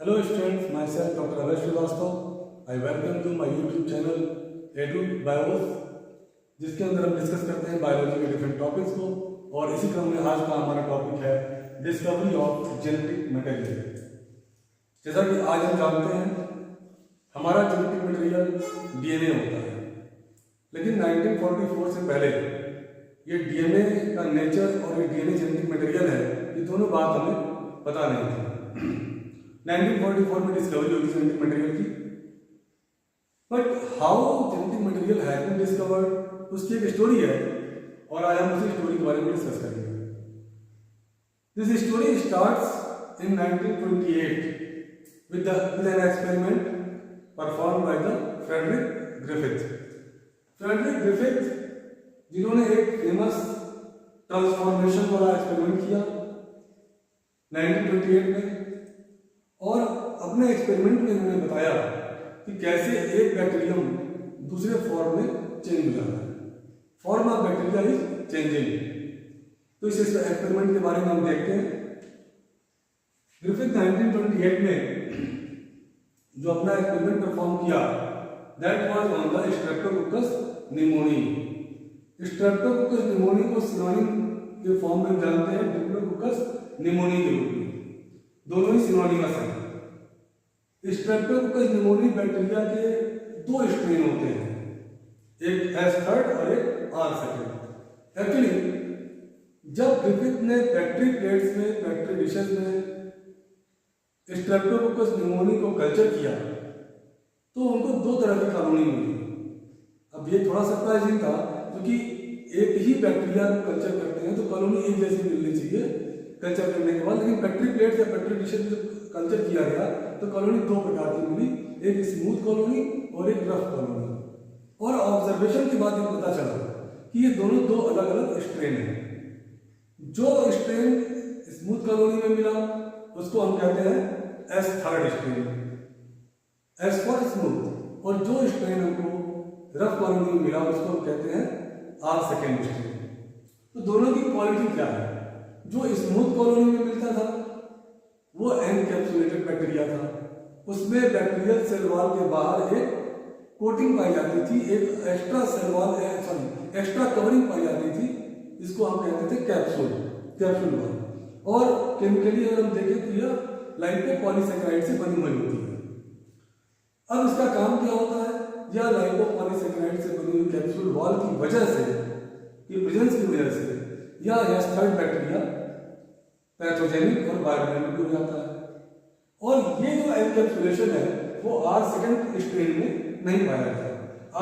Hello students, myself Dr. Adarsh Srivastava. I welcome to my YouTube channel A2 Bios, जिसके अंदर हम discuss करते हैं बायोलॉजी के डिफरेंट टॉपिक्स को। और इसी क्रम में आज का हमारा टॉपिक है डिस्कवरी ऑफ जेनेटिक मटेरियल। जैसा कि आज हम जानते हैं हमारा जेनेटिक मटेरियल डीएनए होता है, लेकिन 1944 से पहले ये डीएनए का नेचर और ये डीएनए जेनेटिक मटेरियल है, ये दोनों बात हमें पता नहीं थी। 1944 में डिस्कवरी हुई जेनेटिक मटेरियल की, but how genetic material has been discovered, उसकी एक स्टोरी है और आज हम उसी स्टोरी के बारे में डिस्कस करेंगे। This story starts in 1928 with an experiment performed by the Frederick Griffith. Frederick Griffith जिन्होंने एक फेमस ट्रांसफॉर्मेशन वाला एक्सपेरिमेंट किया 1928 में, और अपने एक्सपेरिमेंट में उन्होंने बताया कि कैसे एक बैक्टीरियम दूसरे फॉर्म में चेंज हो जाता है। Form of bacteria is changing. तो इस एक्सपेरिमेंट के बारे में हम देखते हैं। ग्रिफिथ 1928 में जो अपना एक्सपेरिमेंट परफॉर्म किया, that was on the Streptococcus pneumoniae. Streptococcus pneumoniae को सिनोनिम के फॉर्म में जानते हैं डिप्लोकोकस निमोनी के रूप में, दोनों ही सिनोनिमस हैं। स्ट्रेप्टोकोकस निमोनी बैक्टीरिया के दो स्ट्रेन होते हैं, एक S3 और एक R2। एक्चुअली जब ग्रिफिथ ने पेट्री प्लेट्स में, पेट्री डिशेस में स्ट्रेप्टोकोकस निमोनी को कल्चर किया तो उनको दो तरह की कॉलोनी मिली। अब ये थोड़ा सरप्राइजिंग था, क्योंकि एक ही बैक्टीरिया को कल्चर करते हैं तो कॉलोनी एक जैसी मिलनी चाहिए कल्चर करने के बाद, लेकिन पेट्री प्लेट या पेट्री डिशेस में कल्चर किया गया तो कॉलोनी दो प्रकार की मिली, एक स्मूथ कॉलोनी और एक रफ कॉलोनी। और ऑब्जर्वेशन के बाद ये पता चला कि ये दोनों दो अलग अलग स्ट्रेन हैं। जो स्ट्रेन स्मूथ कॉलोनी में मिला उसको हम कहते हैं S3 strain, S for smooth, और जो स्ट्रेन हमको रफ कॉलोनी में मिला उसको हम कहते हैं R2 स्ट्रेन। तो दोनों की क्वालिटी क्या है? जो स्मूथ कॉलोनी में मिलता था वो एनकैप्सुलेटेड बैक्टीरिया था, उसमें बैक्टीरियल सेल वॉल के बाहर एक कोटिंग पाई जाती थी, एक extra cell wall extra covering पाई जाती थी, इसको हम कहते थे कैप्सूल वॉल। और केमिकली अगर हम देखें तो यह लाइपोपॉलीसैकेराइड से बनी हुई होती है। अब इसका काम क्या होता है? यह लाइपोपॉलीसैकेराइड से बनी हुई कैप्सूल वॉल की वजह से, ये प्रेजेंस की वजह से, यह S3 बैक्टीरिया पैथोजेनिक और वायरोलेंट हो जाता है। और ये जो एनकैप्सुलेशन है वो R2 स्ट्रेन में नहीं पाया जाता।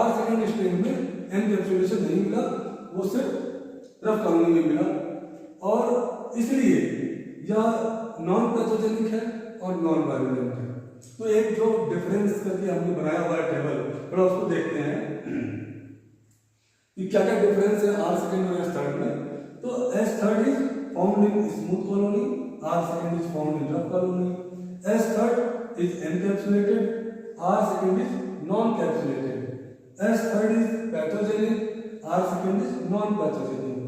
R2 स्ट्रेन में एनकैप्सुलेशन नहीं मिला, वो सिर्फ रफ कॉलोनी में मिला, और इसलिए यह नॉन पैथोजेनिक है और नॉन वायरोलेंट है। तो एक जो डिफरेंस करके हमने बनाया हुआ है टेबल, थोड़ा उसको देखते हैं कि क्या क्या डिफरेंस है R2 और S3 में। तो S3 is found in smooth colony, R2 is found in rough colony. S3 is encapsulated, R2 is non capsulated. S3 is pathogenic, R2 is non pathogenic.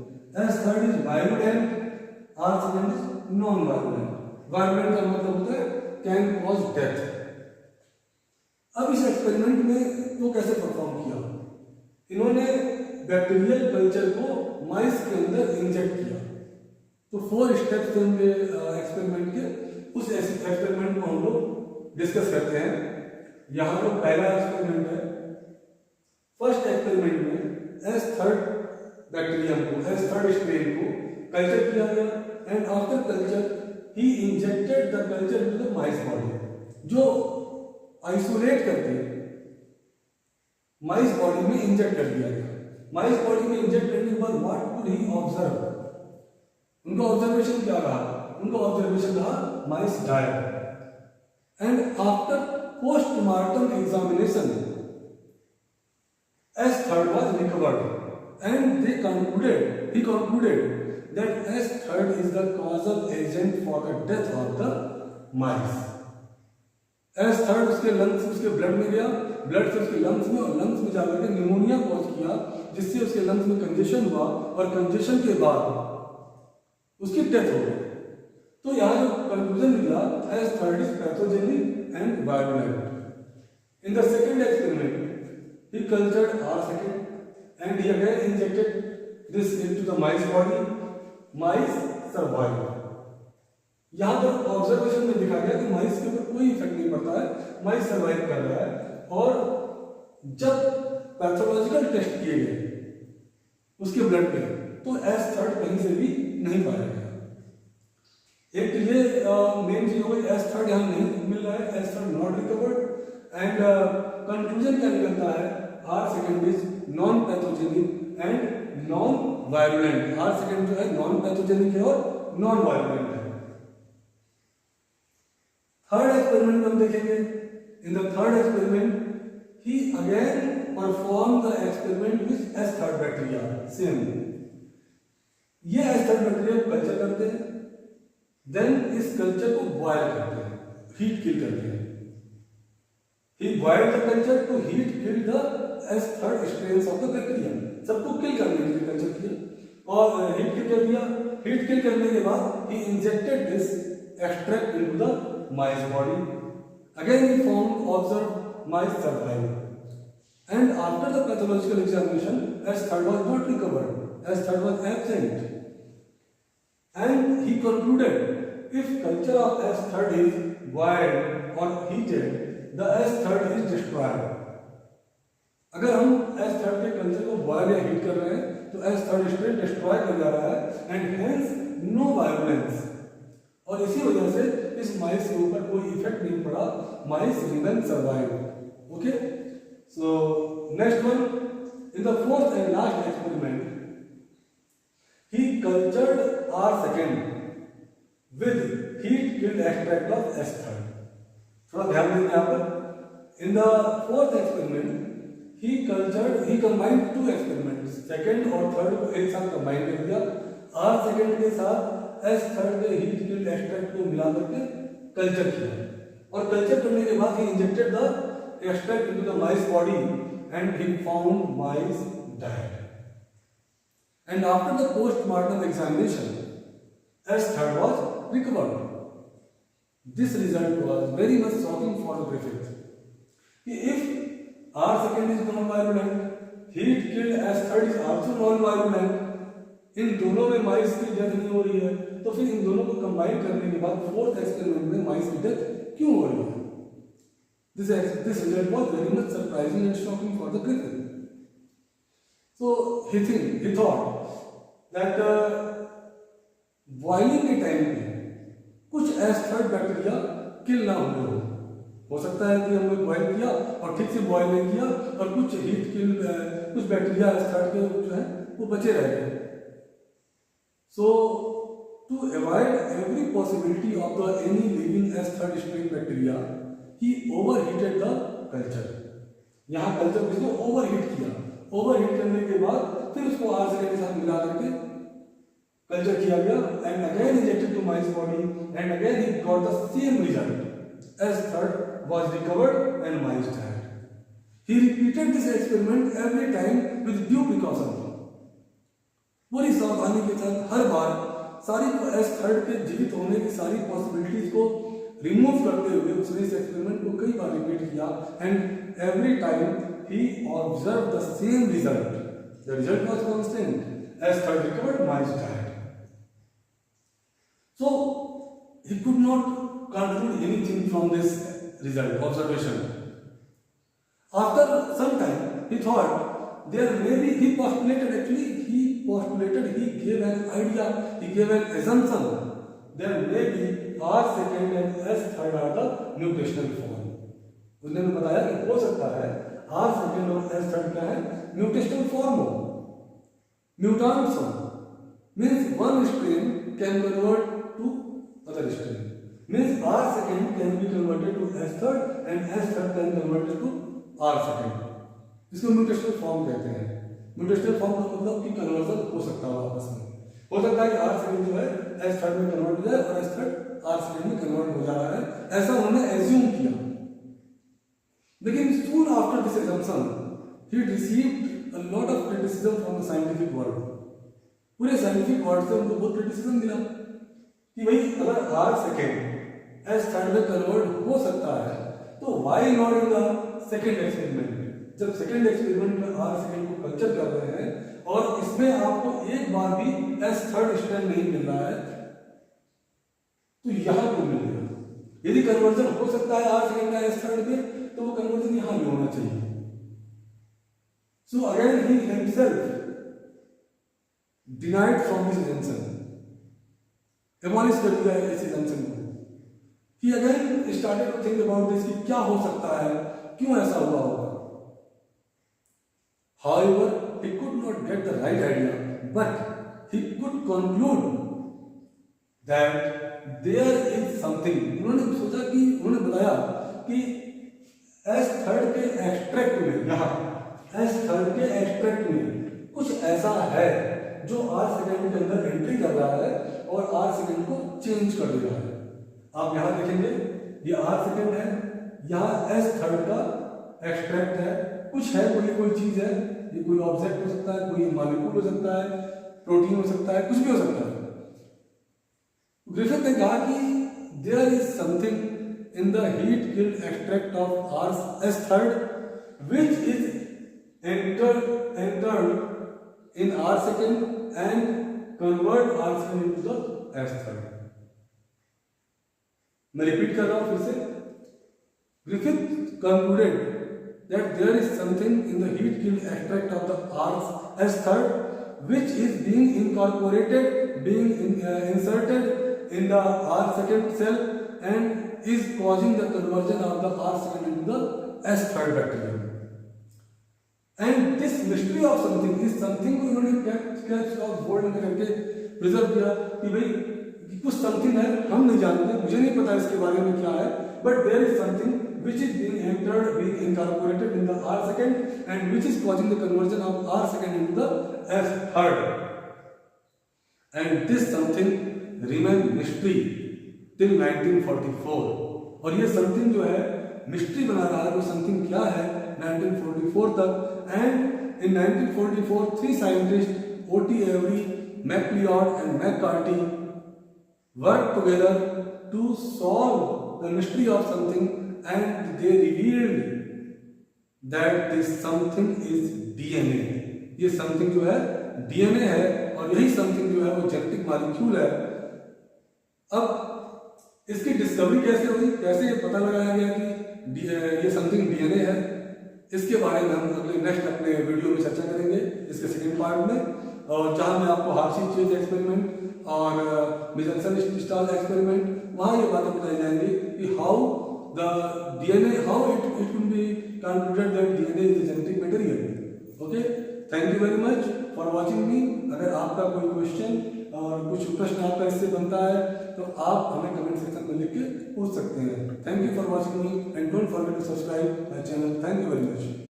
S3 is virulent, R2 is non virulent. Virulent का मतलब होता है can cause death. अब इस experiment में तो कैसे perform किया? इन्होंने बैक्टीरियल कल्चर को माइस के अंदर इंजेक्ट किया। तो 4 स्टेप्स थे उनके एक्सपेरिमेंट के, उस एक्सपेरिमेंट को हम लोग डिस्कस करते हैं। यहाँ पर पहला एक्सपेरिमेंट है। फर्स्ट एक्सपेरिमेंट में S3 बैक्टीरियम को, S3 स्ट्रेन को कल्चर किया गया, and after culture he injected the culture into the mice body. जो आइसोलेट करके माइस बॉडी में इंजेक्ट कर दिया गया। माइस बॉडी में इंजेक्ट करने के बाद व्हाट कुड ही ऑब्जर्व? उनका ऑब्जर्वेशन क्या रहा? उनका ऑब्जर्वेशन रहा mice died, and after postmortem examination S3 was recovered and he concluded that S3 is the causal agent for the death of the mice. S3 उसके lungs, उसके blood में गया, blood से उसके लंग्स में, और लंग्स में जाकर के निमोनिया कॉज किया, जिससे उसके लंग्स में कंजेशन हुआ, और कंजेशन के बाद उसकी डेथ हो गई। तो यहाँ जो कंक्लूजन निकला S third is pathogenic and virulent. In the second experiment he cultured R second and he again injected this into the mice body. Mice survive. यहाँ पर ऑब्जर्वेशन में दिखा गया कि माइस के ऊपर कोई इफेक्ट नहीं पड़ता है, माइस सर्वाइव कर रहा है. और जब पैथोलॉजिकल टेस्ट किए गए उसके ब्लड पे तो एस थर्ड कहीं से भी नहीं पाया गया. एक ये मेन चीज हो गई, एस थर्ड यहाँ नहीं मिल रहा है, S third not recovered. And conclusion क्या निकलता है, R second is non pathogenic and non virulent. R second जो है नॉन पैथोजेनिक है और नॉन वायरुलेंट है. थर्ड एक्सपेरिमेंट हम देखेंगे. In the third experiment he again performed the experiment with S third bacteria. Same. ये S third bacteria को culture करते हैं, देन इस कल्चर को बॉयल करते हैं, हीट किल करते हैं. He boiled the culture to heat kill the S third strains of the bacteria. सबको किल करने के लिए कल्चर किया और हीट किल कर दिया. हीट किल करने के बाद he injected this extract into the mice body. Again he found observed mice survive. And after the pathological examination, S third was not recovered. S third was absent. And he concluded, if culture of S third is boiled or heated, the S third is destroyed. अगर हम S third के culture को boil या heat कर रहे हैं तो S third strain destroy कर जा रहा है and hence no violence. और इसी वजह से इस माइस के ऊपर कोई इफेक्ट नहीं पड़ा. Mice remain survive. Okay, so next one, in the fourth and last experiment, he cultured R second with heat killed extract of S third. थोड़ा ध्यान देंगे यहाँ पर. In the fourth experiment, he combined two experiments, second और third को एक साथ combine कर दिया. R second के साथ S third के heat killed extract को मिला करके कल्चर किया और कल्चर करने के बाद he injected the extract into the mice body and he found mice dead. And after the post-mortem examination, S third was recovered. This result was very much shocking for Griffith. If R second is non-virulent, heat killed S third is also non-virulent. इन दोनों में माइस की death नहीं हो रही है तो फिर इन दोनों को कंबाइन करने के बाद फोर्थ एक्सपेरिमेंट में माइस की डेथ क्यों हो रही है? This result was very much surprising and shocking for the Griffith. So he thought that boiling के टाइम पे कुछ S third बैक्टीरिया किल ना हुए हो सकता है कि हमने बॉयल किया और ठीक से बॉयल नहीं किया और कुछ हीट किल कुछ बैक्टीरिया S third के जो है वो बचे रह गए. So to avoid every possibility of the any living S third strain bacteria, he overheated the culture. यहाँ कल्चर को इसको ओवरहीट किया. ओवरहीट करने के बाद फिर उसको R second के साथ मिला करके कल्चर किया गया and again injected to mice body and again he got the same result. S third was recovered and mice died. He repeated this experiment every time with due precaution. पूरी सावधानी के साथ हर बार सारी S third के जीवित होने की सारी पॉसिबिलिटीज को रिमूव करते हुए उसने इस एक्सपेरिमेंट को कई बार रिपीट किया and every time he observe the same result. The result was constant. S third recovered, mice died. So he could not conclude anything from this result observation. After some time he thought there may be, he gave an idea, he gave an assumption there may be R second and S third are the mutational form. उसने बताया कि हो सकता है R second और S third क्या है mutational form हो. Mutants हो means one strain can convert to other strain. Means R second can be converted to S third and S third can be converted to R second. इसको mutational form कहते हैं. Mutational form का मतलब कि conversion हो सकता है आपस में. हो सकता है कि R सेकेंड जो है S थर्ड में कन्वर्ट हो जाए और S थर्ड R सेकेंड में कन्वर्ट हो जा रहा है. ऐसा उन्होंने एज्यूम किया. लेकिन soon after this assumption he received a lot of criticism from the scientific world. पूरे साइंटिफिक वर्ल्ड से उनको बहुत क्रिटिसिज्म मिला कि भाई अगर आर सेकेंड एस थर्ड में कन्वर्ट हो सकता है तो why not in the second experiment. जब सेकेंड एक्सपेरिमेंट में आर सेकेंड को कल्चर कर रहे हैं और इसमें आपको एक बार भी एस थर्ड स्ट्रैंड नहीं मिल रहा है तो यहां क्यों मिलेगा? यदि कन्वर्जन हो सकता है आर सेकेंड का एस थर्ड में तो वो कन्वर्जन यहां भी होना चाहिए। So again he himself denied from this ascension, abolish कर दिया है इस एसेंशन को। He again started to think about this कि क्या हो सकता है, क्यों ऐसा हुआ होगा। However, he could not get the right idea, but he could conclude that there is something. उन्होंने सोचा कि उन्होंने बताया कि एस थर्ड के एक्सट्रैक्ट में, यहाँ एस थर्ड के एक्सट्रैक्ट में कुछ ऐसा है जो आर सेकेंड के अंदर एंट्री कर रहा है और आर सेकेंड को चेंज कर दे रहा है। आप यहाँ देखेंगे ये आर सेकेंड है, यहाँ एस थर्ड का एक्सट्रैक्ट है, कुछ है, कोई चीज है, ये कोई ऑब्जेक्ट हो सकता है, कोई मॉलिक्यूल हो सकता है, प्रोटीन हो सकता है, कुछ भी हो सकता है। ग्रिफिथ ने कहा कि there is something in the heat killed extract of R S third which is entered in R second and convert R second into the S third. मैं रिपीट कर रहा हूं फिर से। Griffith concluded that there is something in the heat killed extract of the S third which is being incorporated, inserted in the R second cell and is causing the conversion of the R second into the S third bacterium. And this mystery of something is something को इन्होंने caps और bold में करके preserve किया कि भाई कुछ something है, हम नहीं जानते, मुझे नहीं पता इसके बारे में क्या है, but there is something which is being entered, being incorporated in the R second and which is causing the conversion of R second into the S third. And this something remained mystery till 1944. और ये something जो है mystery बना रहा है, वो something क्या है 1944 तक। And in 1944 three scientists O.T. Avery, MacLeod and McCarthy worked together to solve the mystery of something and they revealed that this something is DNA. ये something जो है DNA है और यही something जो है वो जेनेटिक मॉलिक्यूल है। अब इसकी डिस्कवरी कैसे हुई, कैसे पता लगाया गया कि ये समथिंग DNA है, इसके बारे में हम अगले नेक्स्ट अपने वीडियो में चर्चा करेंगे, इसके सेकेंड पार्ट में। और जहाँ मैं आपको हार्शी चेज एक्सपेरिमेंट और मिजनसन स्टाल एक्सपेरिमेंट, वहाँ ये बातें बताई जाएंगी कि how the DNA, how it will be concluded that DNA is a genetic material. Okay, thank you very much for watching me. अगर आपका कोई क्वेश्चन और कुछ प्रश्न आपका इससे बनता है तो आप हमें कमेंट सेक्शन में लिख के पूछ सकते हैं। Thank you for watching me and don't forget to subscribe my channel. Thank you very much.